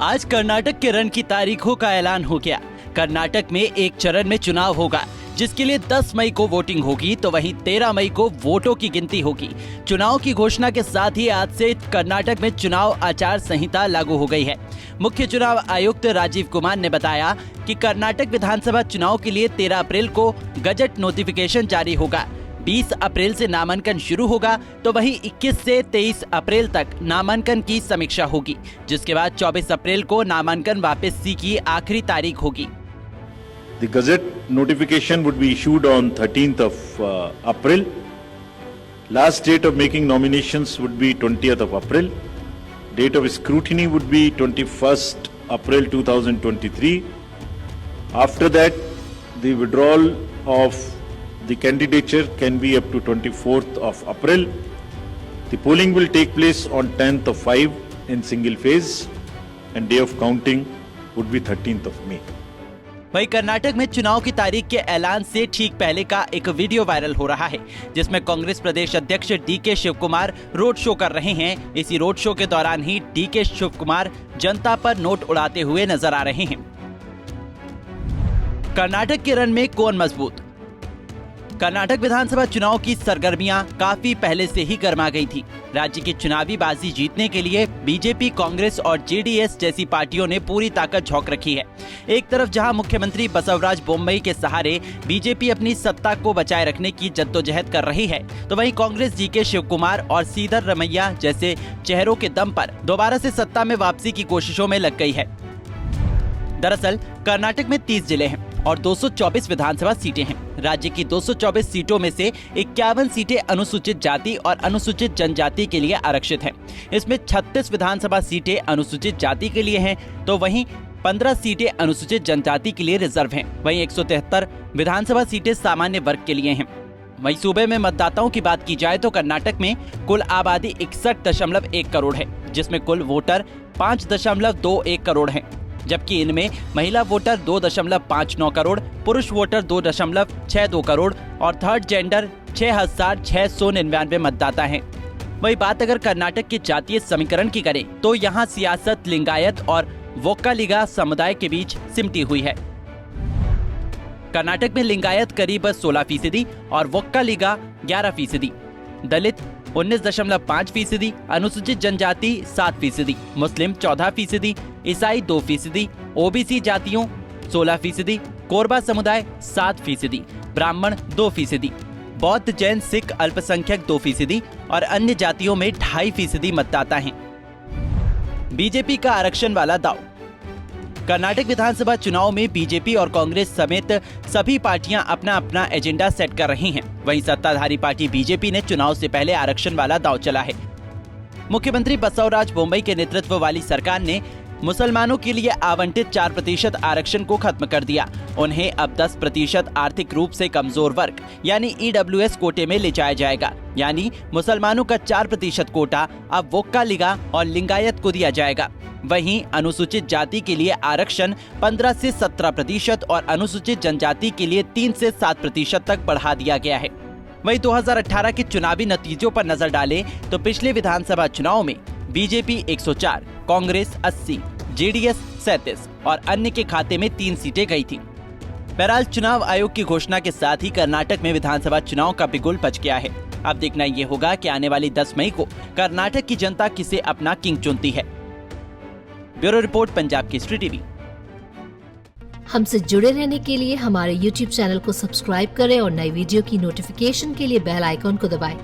आज कर्नाटक के रण की तारीखों का ऐलान हो गया। कर्नाटक में एक चरण में चुनाव होगा जिसके लिए 10 मई को वोटिंग होगी, तो वहीं 13 मई को वोटों की गिनती होगी। चुनाव की घोषणा के साथ ही आज से कर्नाटक में चुनाव आचार संहिता लागू हो गई है। मुख्य चुनाव आयुक्त राजीव कुमार ने बताया कि कर्नाटक विधानसभा चुनाव के लिए 13 अप्रैल को गजट नोटिफिकेशन जारी होगा। 20 अप्रैल से नामांकन शुरू होगा, तो वहीं 21 से 23 अप्रैल तक नामांकन की समीक्षा होगी, जिसके बाद 24 अप्रैल को नामांकन वापसी की आखिरी तारीख होगी। The Gazette notification would be issued on 13th of April. Last date of making nominations would be 20th of April. Date of scrutiny would be 21st April 2023. After that, the withdrawal of the candidature can be up to 24th of April. The polling will take place on 10th of 5 in single phase and day of counting would be 13th of May. वहीं कर्नाटक में चुनाव की तारीख के ऐलान से ठीक पहले का एक वीडियो वायरल हो रहा है, जिसमें कांग्रेस प्रदेश अध्यक्ष डीके शिवकुमार रोड शो कर रहे हैं। इसी रोड शो के दौरान ही डीके शिवकुमार जनता पर नोट उड़ाते हुए नजर आ रहे हैं। कर्नाटक के रण में कौन मजबूत? कर्नाटक विधानसभा चुनाव की सरगर्मियां काफी पहले से ही गर्मा गई थी। राज्य की चुनावी बाजी जीतने के लिए बीजेपी, कांग्रेस और जेडीएस जैसी पार्टियों ने पूरी ताकत झोंक रखी है। एक तरफ जहां मुख्यमंत्री बसवराज बोम्मई के सहारे बीजेपी अपनी सत्ता को बचाए रखने की जद्दोजहद कर रही है, तो वहीं कांग्रेस डीके शिवकुमार और सिद्धरमैया जैसे चेहरों के दम पर दोबारा से सत्ता में वापसी की कोशिशों में लग गई है। दरअसल कर्नाटक में 30 जिले हैं और 224 विधानसभा सीटें हैं। राज्य की 224 सीटों में से 51 सीटें अनुसूचित जाति और अनुसूचित जनजाति के लिए आरक्षित हैं। इसमें 36 विधानसभा सीटें अनुसूचित जाति के लिए हैं, तो वहीं 15 सीटें अनुसूचित जनजाति के लिए रिजर्व हैं। वहीं 173 विधानसभा सीटें सामान्य वर्ग के लिए हैं। वहीं सूबे में मतदाताओं की बात की जाए तो कर्नाटक में कुल आबादी 61.1 करोड़ है, जिसमें कुल वोटर 5.21 करोड़ हैं, जबकि इनमें महिला वोटर 2.59 करोड़, पुरुष वोटर 2.62 करोड़ और थर्ड जेंडर 6,699 मतदाता हैं। वही बात अगर कर्नाटक के जातीय समीकरण की करें तो यहाँ सियासत लिंगायत और वोक्कालिगा समुदाय के बीच सिमटी हुई है। कर्नाटक में लिंगायत करीब 16% और वोक्कालिगा 11%, दलित 19.5%, अनुसूचित जनजाति 7%, मुस्लिम 14%, ईसाई 2%, ओबीसी जातियों 16%, कोरबा समुदाय 7%, ब्राह्मण 2%, बौद्ध, जैन, सिख अल्पसंख्यक 2% और अन्य जातियों में 2.5% मतदाता हैं। बीजेपी का आरक्षण वाला दाव। कर्नाटक विधानसभा चुनाव में बीजेपी और कांग्रेस समेत सभी पार्टियां अपना अपना एजेंडा सेट कर रही हैं। वहीं सत्ताधारी पार्टी बीजेपी ने चुनाव से पहले आरक्षण वाला दांव चला है। मुख्यमंत्री बसवराज बोम्मई के नेतृत्व वाली सरकार ने मुसलमानों के लिए आवंटित 4% आरक्षण को खत्म कर दिया। उन्हें अब 10% आर्थिक रूप से कमजोर वर्ग यानी EWS कोटे में ले जाया जाएगा, यानी मुसलमानों का 4% कोटा अब वोक्कालिगा और लिंगायत को दिया जाएगा। वहीं अनुसूचित जाति के लिए आरक्षण 15 से 17% और अनुसूचित जनजाति के लिए 3 से 7% तक बढ़ा दिया गया है। वहीं 2018 के चुनावी नतीजों पर नजर डालें तो पिछले विधानसभा चुनाव में बीजेपी 104, कांग्रेस 80, जेडीएस 37 और अन्य के खाते में 3 सीटें गई थी। बहरहाल चुनाव आयोग की घोषणा के साथ ही कर्नाटक में विधानसभा चुनाव का बिगुल बज गया है। अब देखना ये होगा कि आने वाली 10 मई को कर्नाटक की जनता किसे अपना किंग चुनती है। Bureau report, Punjab Kesari TV. हमसे जुड़े रहने के लिए हमारे YouTube चैनल को सब्सक्राइब करें और नई वीडियो की नोटिफिकेशन के लिए बेल आइकॉन को दबाएं।